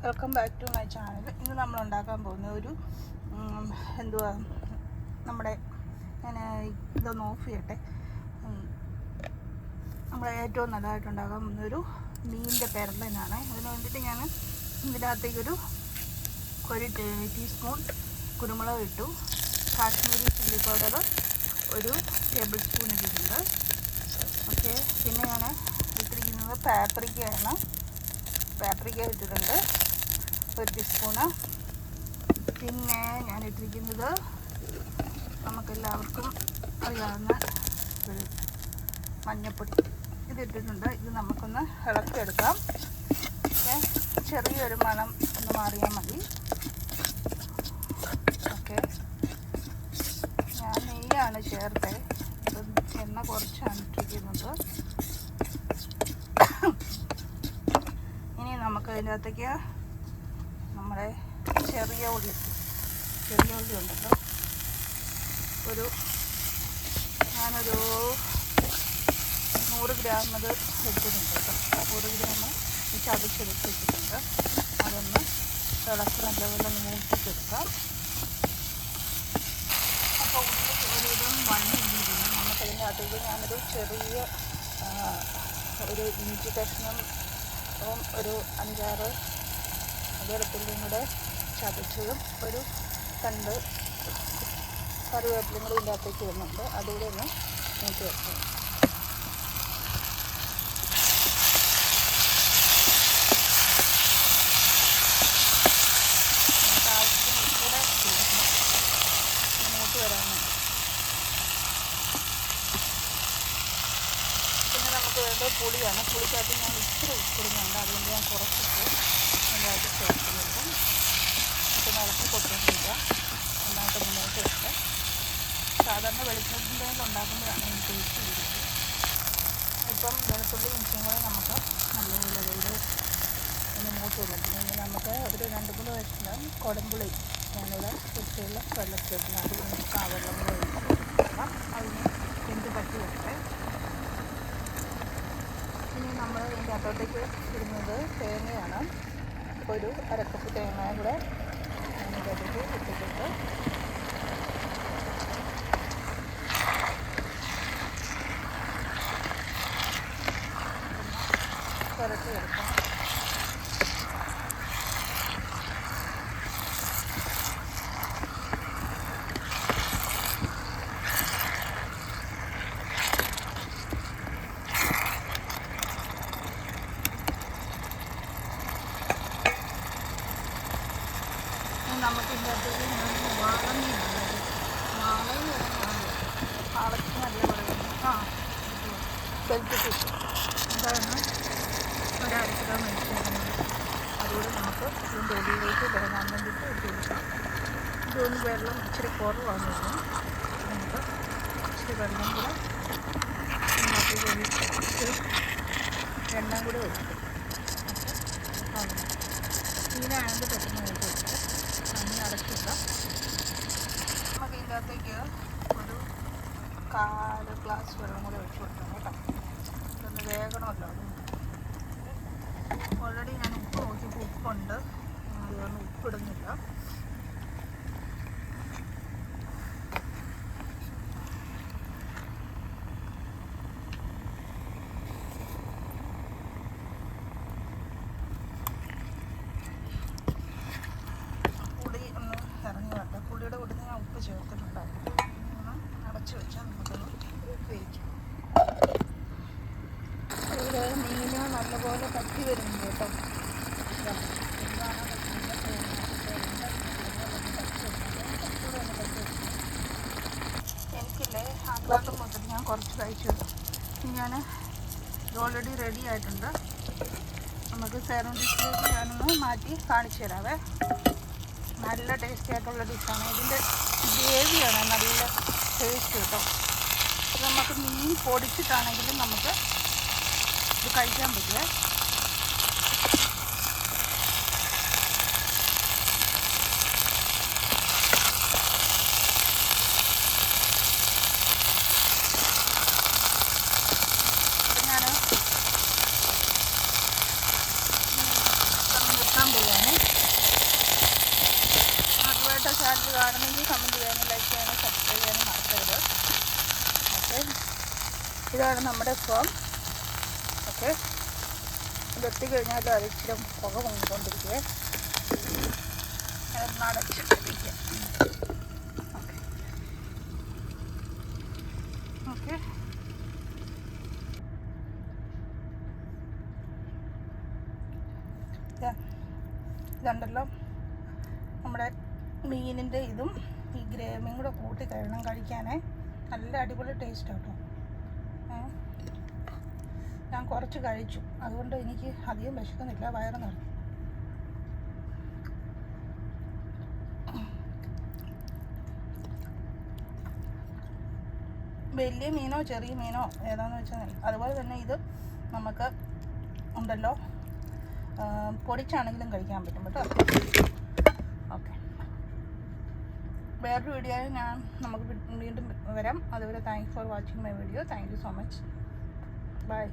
Welcome back to my channel. ഇന്ന് നമ്മൾ ഉണ്ടാക്കാൻ പോകുന്ന ഒരു എന്തുവാ നമ്മുടെ ഞാൻ ഇതൊന്ന് ഓഫ് ചെയ്യട്ടെ. നമ്മൾ ഏറ്റവും നല്ലതായിട്ട് ഉണ്ടാക്കാൻ പോകുന്നൊരു മീനിൻ്റെ പെരളനാണ്. അതിന് വേണ്ടിയിട്ട് ഞാൻ ഇതിനകത്തേക്കൊരു 1 ടീസ്പൂൺ കുരുമുളക് ഇട്ടു. Kashmiri chilli powder 1 table spoon ഇട്ടിട്ടുണ്ട്. ഓക്കെ, പിന്നെ ഞാൻ ഇട്ടിരിക്കുന്നത് പാപ്രിക്കയാണ്. പാപ്രിക്ക ഇട്ടിട്ടുണ്ട് 1 ടീസ്പൂണ്. പിന്നെ ഞാൻ ഇട്ടിരിക്കുന്നത് നമുക്കെല്ലാവർക്കും അറിയാവുന്ന ഒരു മഞ്ഞൾപ്പൊടി ഇതിട്ടിട്ടുണ്ട്. ഇത് നമുക്കൊന്ന് ഇളക്കിയെടുക്കാം. ഓക്കെ, ചെറിയൊരു മണം ഒന്ന് മാറിയാൽ മതി. ഓക്കെ, ഞാൻ നെയ്യാണ് ചേർത്തത്. എണ്ണ കുറച്ചാണ് ഇട്ടിരിക്കുന്നത്. ഇനി നമുക്ക് അതിനകത്തേക്ക് നമ്മുടെ ചെറിയ ഉള്ളി ഉണ്ടല്ലോ, ഞാനൊരു 100 ഗ്രാം അത് വെച്ചിട്ടുണ്ട് കേട്ടോ. 100 ഗ്രാം ചതച്ചെടുത്ത് വെച്ചിട്ടുണ്ട്. അതൊന്ന് തിളച്ച് നല്ലപോലെ മൂപ്പിച്ചെടുക്കാം. അപ്പോൾ ഉള്ളി ഒരുവിധം വണ്ണിരിക്കുന്നു. നമുക്കതിനകത്തേക്ക് ഞാനൊരു ചെറിയ ഒരു ഇഞ്ചി കഷ്ണം ഒരു 5-6 വെളുത്തുള്ളിയും കൂടെ ചതച്ചതും 2 കറിവേപ്പിലയും കൂടി ഇതിൻ്റെ അകത്തേക്ക് വരുന്നുണ്ട്. അതുകൂടെ ഒന്ന് മൂട്ടി വെക്കണം. ആവശ്യത്തിന് കൂടെ മൂട്ടി വരാനുണ്ട്. പിന്നെ നമുക്ക് വേണ്ടത് പുളിയാണ്. പുളിക്കകത്ത് ഞാൻ ഇച്ചിരി ഉപ്പിടുന്നുണ്ട്. അതുകൊണ്ട് ഞാൻ കുറച്ചിട്ട് അതിൻ്റെ അകത്ത് ചേർക്കുന്നുണ്ട്. പിന്നെ ഇളക്കി കൊടുക്കുന്നില്ല. നന്നായിട്ട് മൂട്ടി വെച്ച് സാധാരണ വെളിച്ചെണ്ണ ഉണ്ടാക്കുമ്പോഴാണ് ഈ ടേസ്റ്റ് വരുന്നത്. ഇപ്പം വെളുത്തുള്ളി ഇഞ്ചിയും കൂടെ നമുക്ക് നല്ലപോലെ ഒന്ന് മൂട്ടി വെക്കണം. ഇനി നമുക്ക് ഒരു 2-3 കഷ്ണം കുടംപുളി ഞാനിവിടെ കുട്ടിയുള്ള വെള്ളത്തിലിടുന്നു. അത് നമുക്ക് ആ വെള്ളം കൂടെ ഒഴിക്കണം. അതിന് എന്ത് പറ്റി വെക്കട്ടെ. ഇനി നമ്മൾ ഇതിൻ്റെ അകത്തോട്ടേക്ക് ഇടുന്നത് തേങ്ങയാണ്. 1 1/2 കപ്പ് തേങ്ങയും കൂടെ ഇതിൻ്റെ അകത്തേക്ക് ഇട്ടിട്ടുണ്ട്. പുരട്ടി എടുക്കാം. നമുക്ക് ഇതിൻ്റെ അകത്തേക്ക് വാളമീനാണ്. വാളയ്ക്ക് നല്ല പറയുന്നത് ബെൽറ്റ് ഫിഷ്. അതാണ് 1/2 കിലോ മേടിച്ചിരിക്കുന്നത്. അതുകൂടെ നമുക്ക് ഇതിൻ്റെ ഉള്ളിലേക്ക് ഇറങ്ങാൻ വേണ്ടിയിട്ട് ഇട്ട് കൊടുക്കാം. ഇതൊന്ന് വെള്ളം ഇച്ചിരി കുറവാണ്. നമുക്ക് ഇച്ചിരി വെള്ളം കൂടെ ഇതിനകത്തേക്ക് ഒഴിച്ച് എണ്ണ കൂടെ ഒഴിക്കും. മീനാണെങ്കിൽ പെട്ടെന്ന് ഒഴിച്ച് വെച്ചിട്ട് മീൻ അടച്ചിടാം. നമുക്ക് ഇതിൻ്റെ അകത്തേക്ക് ഒരു 1/4 ഗ്ലാസ് വെള്ളം കൂടെ ഒഴിച്ച് കൊടുക്കണം കേട്ടോ. ഇതൊന്ന് വേഗണമല്ലോ. ഓൾറെഡി ഞാൻ ഉപ്പ് നോക്കിയപ്പോൾ ഉപ്പുണ്ട്. അതുകൊണ്ട് ഉപ്പിടുന്നില്ല. പുളി ഒന്ന് ഇറങ്ങി വരട്ടെ. പുളിയുടെ കൂടെ ഞാൻ ഉപ്പ് ചേർത്തിട്ടുണ്ടായിരുന്നു. അടച്ചു വെച്ചാൽ നമുക്കൊന്ന് ഉപയോഗിക്കാം. ഇവിടെ മീന് നല്ലപോലെ പറ്റി വരുന്നുണ്ട് കേട്ടോ. എനിക്കില്ലേ ആദ്യത്തെ മുതൽ ഞാൻ കുറച്ച് കഴിച്ചു. ഞാൻ ഇത് ഓൾറെഡി റെഡി ആയിട്ടുണ്ട്. നമുക്ക് സെർവിങ് ഡിഷിലേക്ക് ഞാനൊന്ന് മാറ്റി കാണിച്ചു തരാവേ. നല്ല ടേസ്റ്റി ആയിട്ടുള്ള ഡിഷാണ്. ഇതിൻ്റെ ഗ്രേവിയാണ് നല്ല ടേസ്റ്റ് കേട്ടോ. നമുക്ക് മീൻ പൊടിച്ചിട്ടാണെങ്കിലും നമുക്ക് ഇത് കഴിക്കാൻ പറ്റുമേ. ഞാൻ നിർത്താൻ പോവാണ്. ചാനൽ കാണുന്നെങ്കിൽ കമൻറ്റ് ചെയ്യാനും ലൈക്ക് ചെയ്യാനും സബ്സ്ക്രൈബ് ചെയ്യാനും മറക്കരുത്. ഓക്കെ, ഇതാണ് നമ്മുടെ ഫോം. ഓക്കെ, ഇതെത്തിക്കഴിഞ്ഞാൽ അത് ഇച്ചിരി പുക പൊങ്ങിക്കൊണ്ടിരിക്കുക. അടച്ചിട്ടിരിക്കുക. ഓക്കെ ഓക്കെ ഇതുണ്ടല്ലോ നമ്മുടെ മീനിൻ്റെ ഇതും ഈ ഗ്രേവിയും കൂടെ കൂട്ടി കഴിക്കാനേ നല്ല അടിപൊളി ടേസ്റ്റ് കേട്ടോ. ഞാൻ കുറച്ച് കഴിച്ചു, അതുകൊണ്ട് എനിക്ക് അധികം വിശക്കുന്നില്ല, വയറ് നിറഞ്ഞു. വലിയ മീനോ ചെറിയ മീനോ ഏതാണെന്ന് വെച്ചാൽ അതുപോലെ തന്നെ ഇത് നമുക്ക് ഉണ്ടല്ലോ പൊടിച്ചാണെങ്കിലും കഴിക്കാൻ പറ്റും കേട്ടോ. ഓക്കെ, വേറൊരു വീഡിയോ നമുക്ക് വീണ്ടും വരാം. അതുവരെ thanks for watching my video. Thank you so much. By.